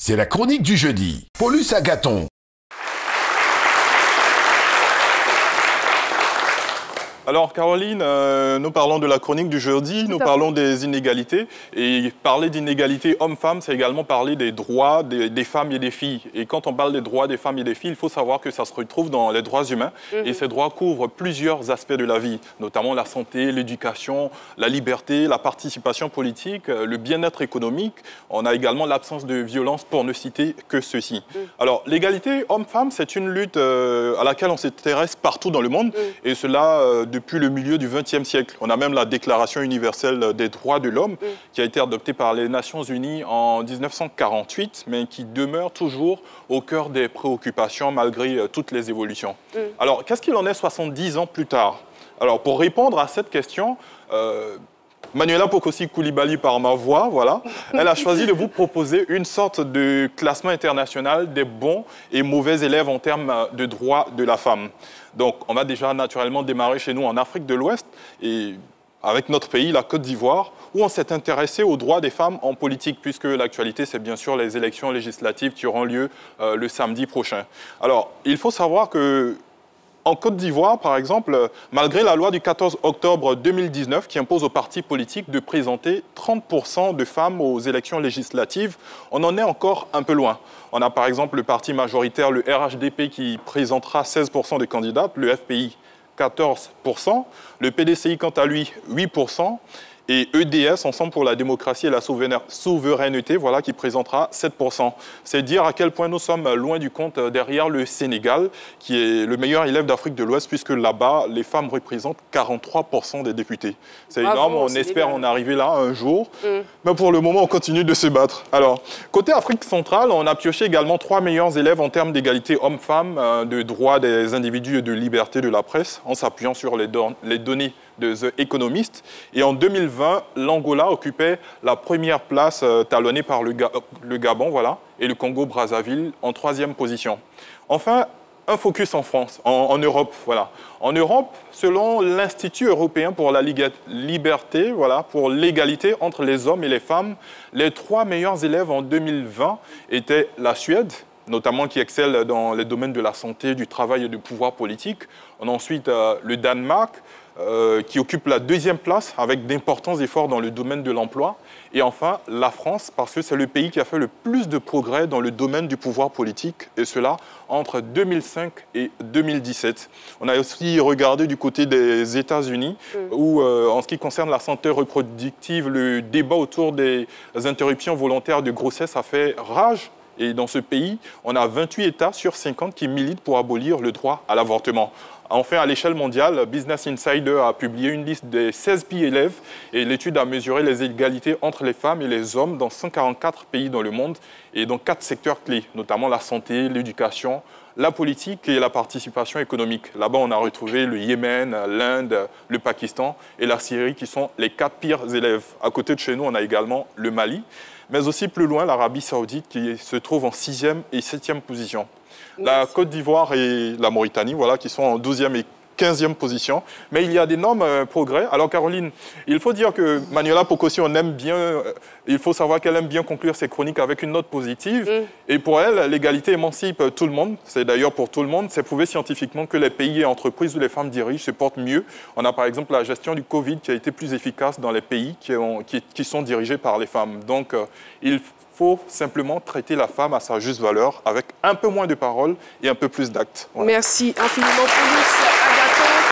C'est la chronique du jeudi. Paulus Agathon. Alors Caroline, nous parlons de la chronique du jeudi, nous parlons des inégalités. Et parler d'inégalités hommes-femmes, c'est également parler des droits des femmes et des filles. Et quand on parle des droits des femmes et des filles, il faut savoir que ça se retrouve dans les droits humains. Et ces droits couvrent plusieurs aspects de la vie, notamment la santé, l'éducation, la liberté, la participation politique, le bien-être économique. On a également l'absence de violence, pour ne citer que ceci. Alors l'égalité hommes-femmes, c'est une lutte à laquelle on s'intéresse partout dans le monde. Et cela depuis le milieu du XXe siècle. On a même la Déclaration universelle des droits de l'homme qui a été adoptée par les Nations Unies en 1948, mais qui demeure toujours au cœur des préoccupations malgré toutes les évolutions. Alors, qu'est-ce qu'il en est 70 ans plus tard? Alors, pour répondre à cette question, Manuela Pocosi-Coulibaly, par ma voix, voilà, elle a choisi de vous proposer une sorte de classement international des bons et mauvais élèves en termes de droits de la femme. Donc, on va déjà naturellement démarrer chez nous en Afrique de l'Ouest et avec notre pays, la Côte d'Ivoire, où on s'est intéressé aux droits des femmes en politique, puisque l'actualité, c'est bien sûr les élections législatives qui auront lieu le samedi prochain. Alors, il faut savoir que en Côte d'Ivoire, par exemple, malgré la loi du 14 octobre 2019 qui impose aux partis politiques de présenter 30% de femmes aux élections législatives, on en est encore un peu loin. On a par exemple le parti majoritaire, le RHDP, qui présentera 16% de candidates, le FPI 14%, le PDCI quant à lui 8%, et EDS, Ensemble pour la démocratie et la souveraineté, voilà, qui présentera 7%. C'est dire à quel point nous sommes loin du compte derrière le Sénégal, qui est le meilleur élève d'Afrique de l'Ouest, puisque là-bas, les femmes représentent 43% des députés. C'est énorme, on espère en arriver là un jour. Mais pour le moment, on continue de se battre. Alors, côté Afrique centrale, on a pioché également 3 meilleurs élèves en termes d'égalité hommes-femmes, de droits des individus et de liberté de la presse, en s'appuyant sur les données de The Economist. Et en 2020, l'Angola occupait la première place talonnée par le Gabon, voilà, et le Congo-Brazzaville en 3e position. Enfin, un focus en France, en Europe, voilà. En Europe, selon l'Institut européen pour la liberté, voilà, pour l'égalité entre les hommes et les femmes, les 3 meilleurs élèves en 2020 étaient la Suède, notamment qui excelle dans les domaines de la santé, du travail et du pouvoir politique. On a ensuite le Danemark, qui occupe la 2e place avec d'importants efforts dans le domaine de l'emploi. Et enfin, la France, parce que c'est le pays qui a fait le plus de progrès dans le domaine du pouvoir politique, et cela entre 2005 et 2017. On a aussi regardé du côté des États-Unis, où, en ce qui concerne la santé reproductive, le débat autour des interruptions volontaires de grossesse a fait rage. Et dans ce pays, on a 28 États sur 50 qui militent pour abolir le droit à l'avortement. Enfin, à l'échelle mondiale, Business Insider a publié une liste des 16 pays élèves et l'étude a mesuré les inégalités entre les femmes et les hommes dans 144 pays dans le monde et dans 4 secteurs clés, notamment la santé, l'éducation, la politique et la participation économique. Là-bas, on a retrouvé le Yémen, l'Inde, le Pakistan et la Syrie qui sont les 4 pires élèves. À côté de chez nous, on a également le Mali, mais aussi plus loin, l'Arabie Saoudite qui se trouve en 6e et 7e position. La Côte d'Ivoire et la Mauritanie, voilà, qui sont en 12e et 15e position. Mais il y a d'énormes progrès. Alors Caroline, il faut dire que Manuela Pocosi, on aime bien, il faut savoir qu'elle aime bien conclure ses chroniques avec une note positive. Et pour elle, l'égalité émancipe tout le monde. C'est d'ailleurs pour tout le monde. C'est prouvé scientifiquement que les pays et entreprises où les femmes dirigent se portent mieux. On a par exemple la gestion du Covid qui a été plus efficace dans les pays qui sont dirigés par les femmes. Donc il faut simplement traiter la femme à sa juste valeur avec un peu moins de paroles et un peu plus d'actes. Voilà. Merci infiniment, Paulus Agathon.